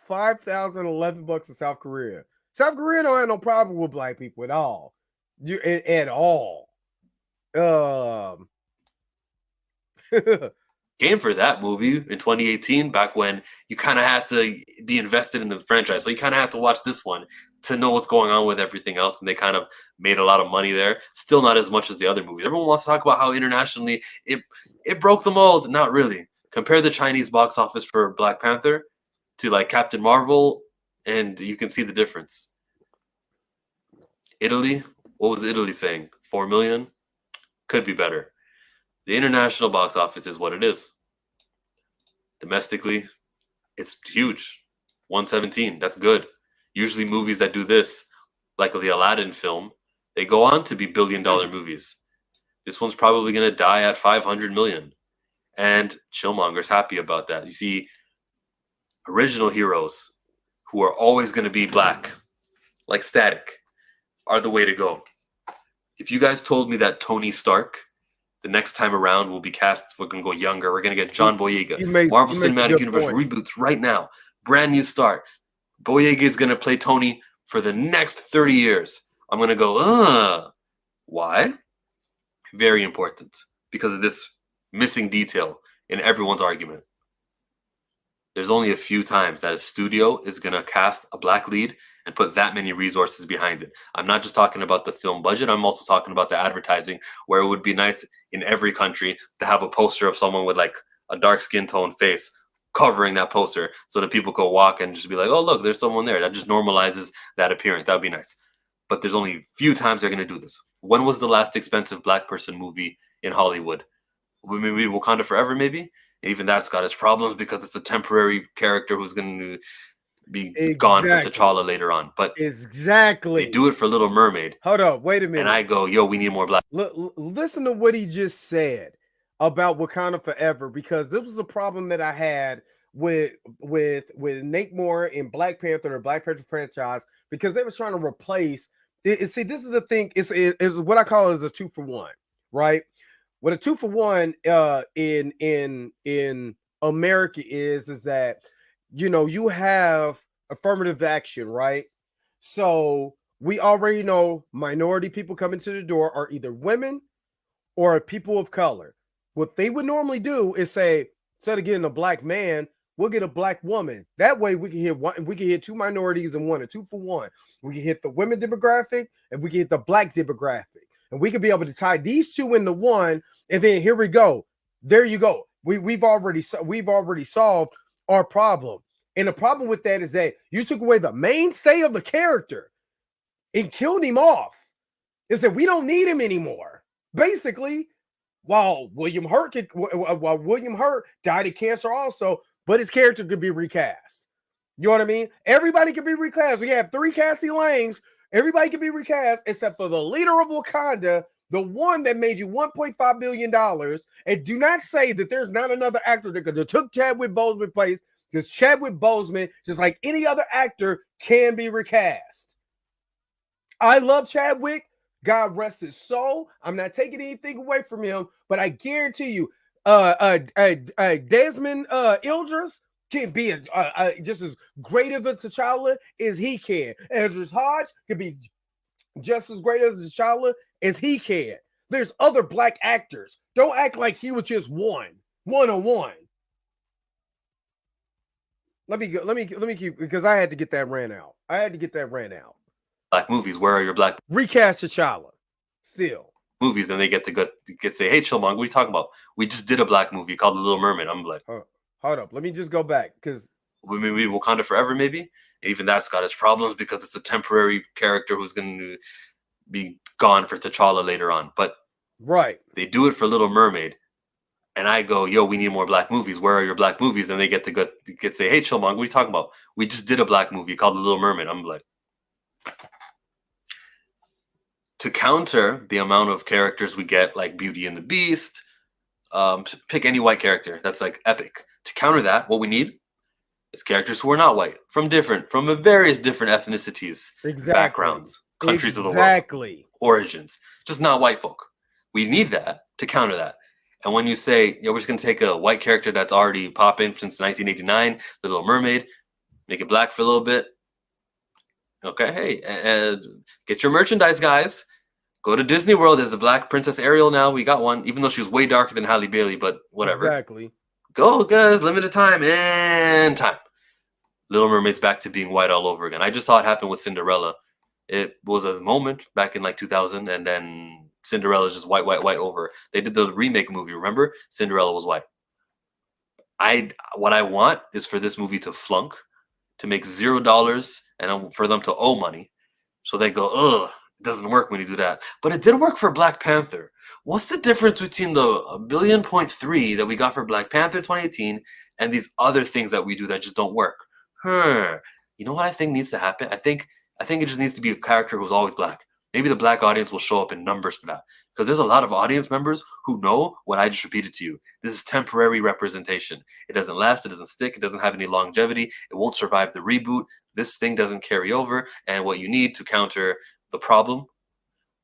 $5,011 in South Korea. South Korea don't have no problem with black people at all. At all. Came for that movie in 2018, back when you kind of had to be invested in the franchise. So you kind of have to watch this one to know what's going on with everything else. And they kind of made a lot of money there. Still not as much as the other movies. Everyone wants to talk about how internationally it broke the mold. Not really. Compare the Chinese box office for Black Panther to like Captain Marvel, and you can see the difference. Italy, what was Italy saying? 4 million? Could be better. The international box office is what it is. Domestically, it's huge. 117, that's good. Usually movies that do this, like the Aladdin film, they go on to be billion-dollar movies. This one's probably going to die at 500 million. And Chillmonger's happy about that. You see, original heroes who are always going to be black, like Static, are the way to go. If you guys told me that Tony Stark, the next time around, will be cast, we're going to go younger. We're going to get John Boyega. Marvel Cinematic Universe reboots right now. Brand new start. Boyega is going to play Tony for the next 30 years. I'm going to go, why? Very important. Because of this missing detail in everyone's argument. There's only a few times that a studio is going to cast a black lead and put that many resources behind it. I'm not just talking about the film budget. I'm also talking about the advertising, where it would be nice in every country to have a poster of someone with like a dark skin tone face covering that poster so that people go walk and just be like, oh, look, there's someone there. That just normalizes that appearance. That would be nice. But there's only a few times they're going to do this. When was the last expensive black person movie in Hollywood? Maybe Wakanda Forever, maybe? Even that's got its problems because it's a temporary character who's going to be gone for T'Challa later on. But exactly, they do it for Little Mermaid. Hold up, wait a minute. And I go, yo, we need more black. Listen to what he just said about Wakanda Forever, because this was a problem that I had with Nate Moore in Black Panther, the Black Panther franchise, because they were trying to replace it. See, this is the thing. It's what I call is a 2-for-1, right? What a 2-for-1 in America is that, you know, you have affirmative action, right? So we already know minority people coming to the door are either women or people of color. What they would normally do is say, instead of getting a black man, we'll get a black woman. That way we can hit 2 minorities in one, a 2-for-1. We can hit the women demographic and we can hit the black demographic. And we can be able to tie these 2 into one. And then here we go. There you go. We've already solved our problem. And the problem with that is that you took away the mainstay of the character and killed him off. Is that we don't need him anymore. Basically, while William Hurt died of cancer also, but his character could be recast. You know what I mean? Everybody can be recast. We have 3 Cassie Langs. Everybody can be recast except for the leader of Wakanda, the one that made you $1.5 billion. And do not say that there's not another actor that could have took Chadwick Boseman's place, because Chadwick Boseman, just like any other actor, can be recast. I love Chadwick. God rest his soul. I'm not taking anything away from him, but I guarantee you, Desmond Idris can be just as great of a T'Challa as he can. Idris Hodge can be just as great as T'Challa as he can. There's other black actors. Don't act like he was just one-on-one. Let me keep, because I had to get that rant out. Black movies. Where are your black recast T'Challa? Still movies, and they get to say, hey, Chillmong, what are you talking about? We just did a black movie called The Little Mermaid. I'm like, hold up, let me just go back, because maybe Wakanda Forever, maybe. Even that's got its problems because it's a temporary character who's going to be gone for T'Challa later on. But right, they do it for Little Mermaid. And I go, yo, we need more black movies. Where are your black movies? And they get to say, hey, Chillmong, what are you talking about? We just did a black movie called The Little Mermaid. I'm like, to counter the amount of characters we get, like Beauty and the Beast, pick any white character that's like epic. To counter that, what we need is characters who are not white, from various different ethnicities, backgrounds, countries of the world, origins, just not white folk. We need that to counter that. And when you say, we're just going to take a white character that's already popping since 1989, The Little Mermaid, make it black for a little bit. Okay, hey, get your merchandise, guys. Go to Disney World. There's a black Princess Ariel now. We got one, even though she was way darker than Halle Bailey, but whatever. Exactly. Go, guys. Limited time and time. Little Mermaid's back to being white all over again. I just saw it happen with Cinderella. It was a moment back in like 2000, and then Cinderella just white over. They did the remake movie, remember? Cinderella was white. What I want is for this movie to flunk, to make $0, and for them to owe money. So they go, ugh, it doesn't work when you do that. But it did work for Black Panther. What's the difference between the $1.3 billion that we got for Black Panther 2018 and these other things that we do that just don't work? You know what I think needs to happen? I think it just needs to be a character who's always black. Maybe the black audience will show up in numbers for that. Because there's a lot of audience members who know what I just repeated to you. This is temporary representation. It doesn't last. It doesn't stick. It doesn't have any longevity. It won't survive the reboot. This thing doesn't carry over. And what you need to counter the problem,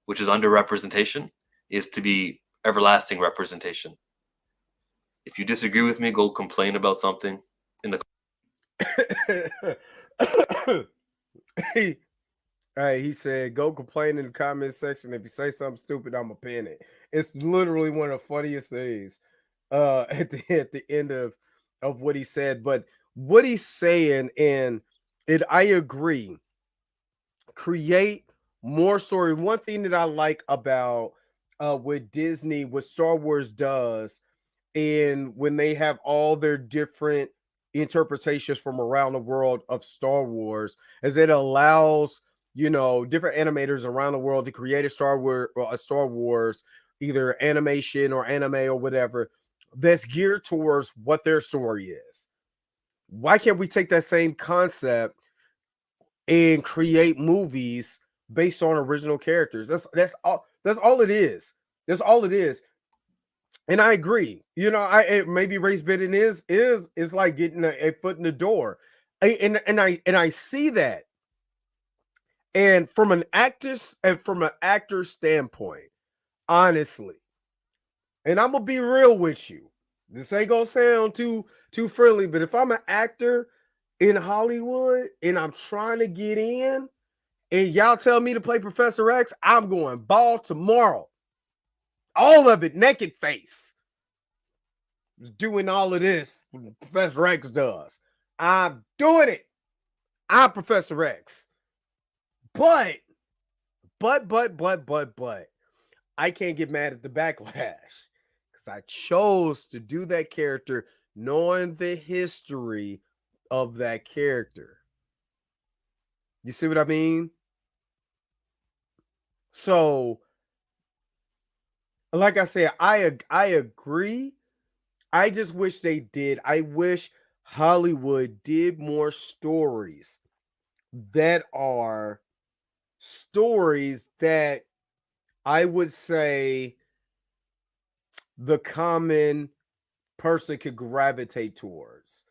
which is underrepresentation, is to be everlasting representation. If you disagree with me, go complain about something in the he said, go complain in the comment section. If you say something stupid, I'm gonna pin it. It's literally one of the funniest things at the end of what he said. But what he's saying, and I agree, create more story. One thing that I like about what Disney, what Star Wars does, and when they have all their different interpretations from around the world of Star Wars, as it allows, you know, different animators around the world to create a Star Wars, either animation or anime or whatever, that's geared towards what their story is. Why can't we take that same concept and create movies based on original characters? That's all it is. That's all it is. And I agree. You know, maybe race bidding is like getting a foot in the door. And I see that. And from an actor standpoint, honestly, and I'm gonna be real with you. This ain't gonna sound too friendly, but if I'm an actor in Hollywood and I'm trying to get in, and y'all tell me to play Professor X, I'm going ball tomorrow. All of it, naked face. Doing all of this, Professor X does. I'm doing it. I'm Professor X. But, I can't get mad at the backlash because I chose to do that character knowing the history of that character. You see what I mean? So, like I said, I agree. I just wish they did. I wish Hollywood did more stories that are stories that I would say the common person could gravitate towards.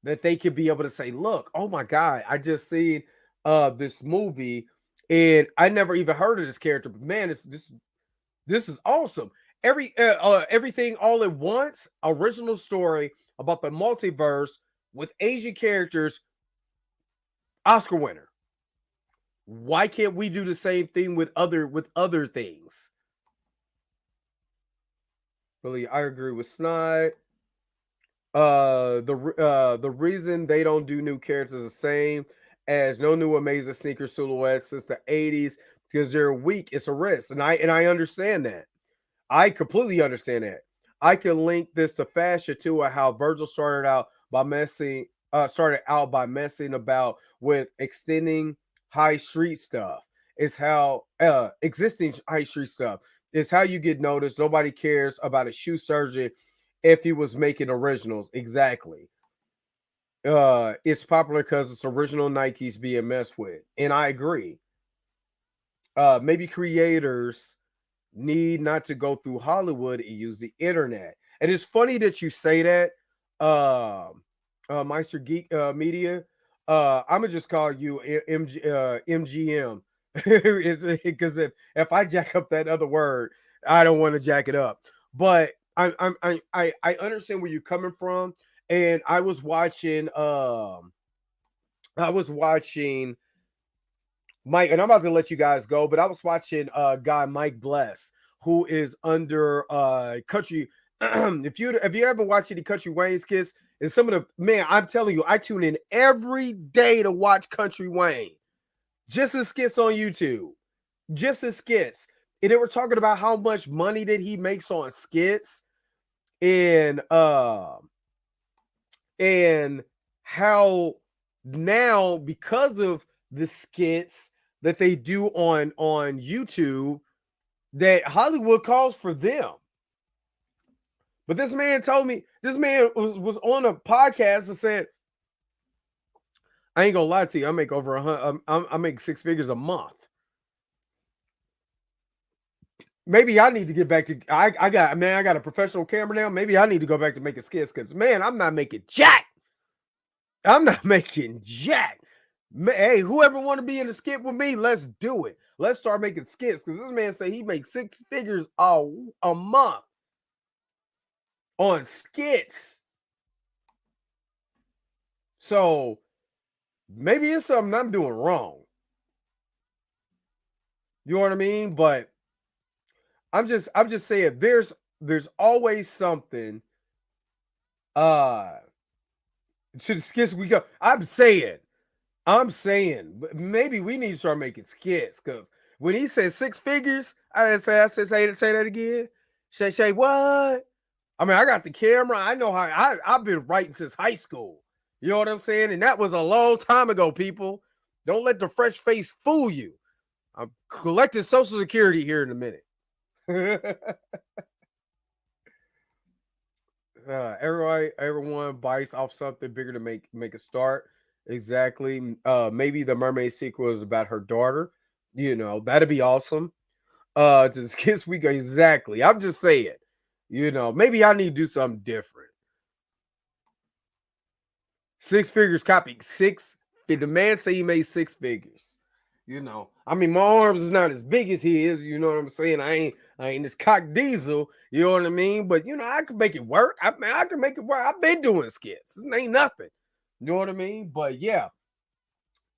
That they could be able to say, look, oh my God, I just seen this movie and I never even heard of this character, but man, this is awesome. Everything all at once, original story about the multiverse with Asian characters, Oscar winner. Why can't we do the same thing with other things? Really, I agree with Snide. The reason they don't do new characters the same as no new amazing sneaker silhouettes since the 80s because they're weak. It's a risk, and I understand that. I completely understand that. I can link this to fashion too, and how Virgil started out by messing about with extending high street stuff. It's how existing high street stuff is how you get noticed. Nobody cares about a shoe surgeon if he was making originals. Exactly. It's popular because it's original Nikes being messed with, and I agree. Maybe creators need not to go through Hollywood and use the internet. And it's funny that you say that, Meister Geek Media. I'm gonna just call you MGM, because if I jack up that other word, I don't want to jack it up. But I understand where you're coming from, and I was watching Mike, and I'm about to let you guys go, but I was watching guy Mike Bless, who is under Country. if you ever watched any Country Wayne skits, and some of the man, I'm telling you, I tune in every day to watch Country Wayne. Just his skits on YouTube. Just his skits. And they were talking about how much money that he makes on skits, and how now, because of the skits that they do on YouTube, that Hollywood calls for them. But this man told me, this man was on a podcast and said, I ain't gonna lie to you, I make over 100. I make six figures a month. Maybe I need to get back to. I got a professional camera now. Maybe I need to go back to making skits because man, I'm not making jack. I'm not making jack. Hey, whoever want to be in the skit with me, let's do it. Let's start making skits because this man said he makes six figures a month on skits. So maybe it's something I'm doing wrong. You know what I mean? But I'm just saying there's always something to the skits we go. I'm saying maybe we need to start making skits because when he said six figures, I said say that again. Say what? I mean, I got the camera. I know how I've been writing since high school. You know what I'm saying? And that was a long time ago, people. Don't let the fresh face fool you. I'm collecting Social Security here in a minute. Everyone bites off something bigger to make a start. Exactly. Maybe the mermaid sequel is about her daughter. You know, that'd be awesome. To this Kids Week. Exactly. I'm just saying, you know, maybe I need to do something different. 6 figures copy. The man say he made 6 figures. You know, I mean, my arms is not as big as his. You know what I'm saying? I ain't this cock diesel. You know what I mean? But you know, I can make it work. I can make it work. I've been doing skits. It ain't nothing. You know what I mean? But yeah,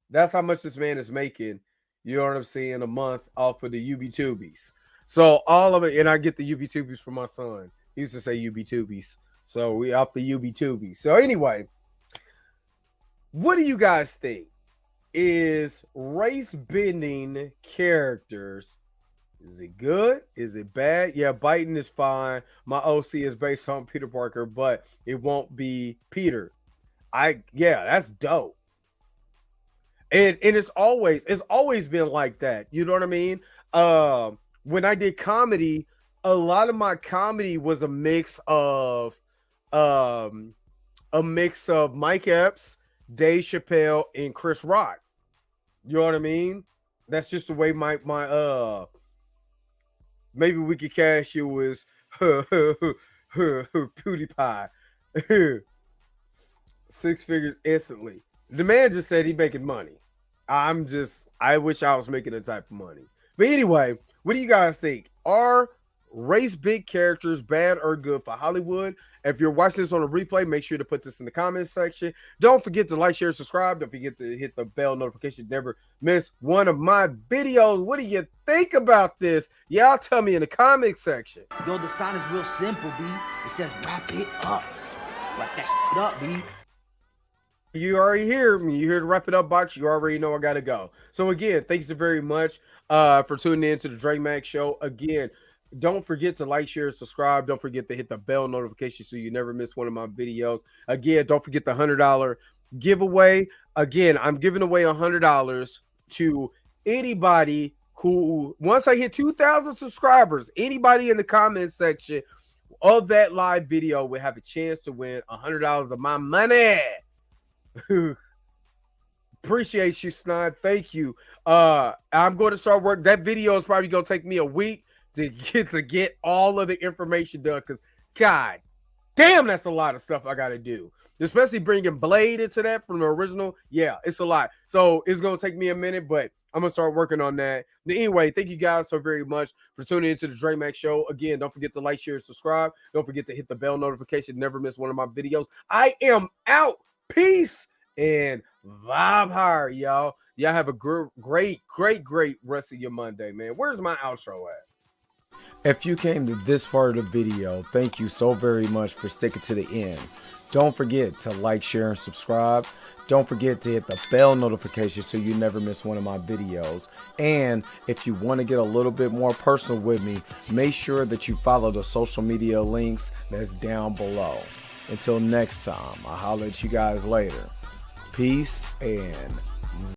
that's how much this man is making. You know what I'm saying? A month off of the UB-Tubies. So all of it, and I get the UB-Tubies from my son. He used to say UB-Tubies. So we off the UB-Tubies. So anyway, what do you guys think? Is race bending characters, is it good? Is it bad? Yeah, biting is fine. My OC is based on Peter Parker, but it won't be Peter. Yeah, that's dope. And it's always been like that. You know what I mean? When I did comedy, a lot of my comedy was a mix of Mike Epps, Dave Chappelle, and Chris Rock. You know what I mean? That's just the way my maybe we could cash you was PewDiePie. 6 figures instantly. The man just said he making money. I wish I was making that type of money. But anyway, what do you guys think? Are race big characters bad or good for Hollywood? If you're watching this on a replay, make sure to put this in the comments section. Don't forget to like, share, subscribe. Don't forget to hit the bell notification. Never miss one of my videos. What do you think about this? Y'all tell me in the comment section. Yo, the sign is real simple, B. It says wrap it up. Wrap that up, B. You already hear me. You hear the wrap it up box. You already know I gotta go. So again, thanks so very much for tuning in to the Dre Max Show. Again, don't forget to like, share, subscribe. Don't forget to hit the bell notification so you never miss one of my videos. Again, don't forget the $100 giveaway. Again, I'm giving away $100 to anybody who, once I hit 2,000 subscribers, anybody in the comment section of that live video will have a chance to win $100 of my money. Appreciate you, Snide. Thank you. I'm going to start work. That video is probably going to take me a week to get all of the information done, because God damn, that's a lot of stuff I got to do, especially bringing Blade into that from the original. Yeah, it's a lot. So it's going to take me a minute, but I'm going to start working on that. But anyway, thank you guys so very much for tuning into the Dre Max Show. Again, don't forget to like, share, subscribe. Don't forget to hit the bell notification. Never miss one of my videos. I am out. Peace and vibe higher, y'all. Y'all have a great rest of your Monday, man. Where's my outro at? If you came to this part of the video, thank you so very much for sticking to the end. Don't forget to like, share, and subscribe. Don't forget to hit the bell notification so you never miss one of my videos. And if you want to get a little bit more personal with me, make sure that you follow the social media links that's down below. Until next time, I'll holler at you guys later. Peace and